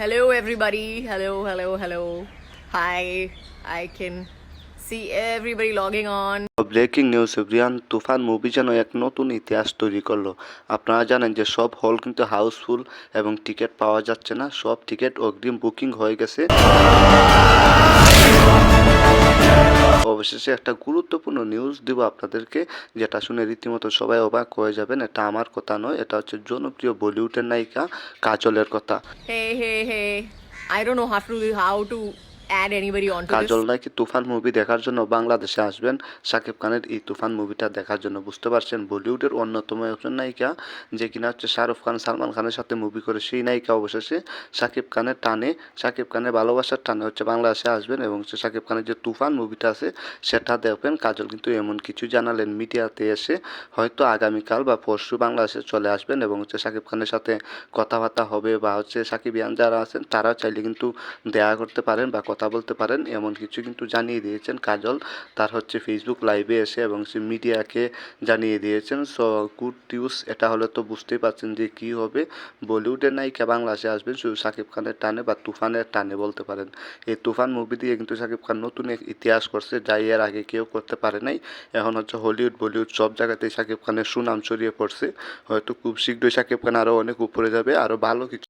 Hello, everybody. Hello, hello, hello. Hi. I can see everybody logging on. Breaking news, Riyan Toofan movie যেন এক নতুন ইতিহাস তৈরি করলো। আপনারা জানেন যে সব হল কিন্তু হাউসফুল এবং টিকিট পাওয়া যাচ্ছে না, সব টিকিট অগ্রিম বুকিং হয়ে গেছে। অবশেষে একটা গুরুত্বপূর্ণ নিউজ দিব আপনাদেরকে, যেটা শুনে রীতিমতো সবাই অবাক হয়ে যাবেন। এটা আমার কথা নয়, এটা হচ্ছে জনপ্রিয় বলিউডের নায়িকা কাজলের কথা। Hey, hey, hey. I don't know how to add anybody onto this. কাজল নাকি তুফান মুভি দেখার জন্য বাংলাদেশে আসবেন, শাকিব খানের এই তুফান মুভিটা দেখার জন্য। বুঝতে পারছেন, বলিউডের অন্যতম একজন নায়িকা, যে কিনা হচ্ছে শাহরুখ খান সালমান খানের সাথে মুভি করে, সেই নায়িকা অবশেষে শাকিব খানের টানে, শাকিব খানের ভালোবাসার টানে হচ্ছে বাংলাদেশে আসবেন এবং হচ্ছে শাকিব খানের যে তুফান মুভিটা আছে সেটা দেখবেন। কাজল কিন্তু এমন কিছু জানালেন মিডিয়াতে এসে, হয়তো আগামীকাল বা পরশু বাংলাদেশে চলে আসবেন এবং হচ্ছে শাকিব খানের সাথে কথাবার্তা হবে, বা হচ্ছে সাকিবিয়ান যারা আছেন তারা চাইলে কিন্তু দেখা করতে পারেন বা কথা বলতে পারেন, এমন কিছু কিন্তু জানিয়ে দিয়েছেন কাজল তার হচ্ছে ফেসবুক লাইভে এসে, এবং সে মিডিয়াকে জানিয়ে দিয়েছেন। সো গুড নিউজ এটা হলে তো বুঝতেই পারছেন যে কী হবে। বলিউডের নায়িকা বাংলাদেশে আসবেন শুধু শাকিব খানের টানে বা তুফানের টানে বলতে পারেন। এই তুফান মুভি দিয়ে কিন্তু শাকিব খান নতুন এক ইতিহাস করছে, যা এর আগে কেউ করতে পারে নাই। এখন হচ্ছে হলিউড বলিউড সব জায়গাতেই শাকিব খানের সুনাম ছড়িয়ে পড়ছে। হয়তো খুব শীঘ্রই শাকিব খান আরও অনেক উপরে যাবে, আরও ভালো কিছু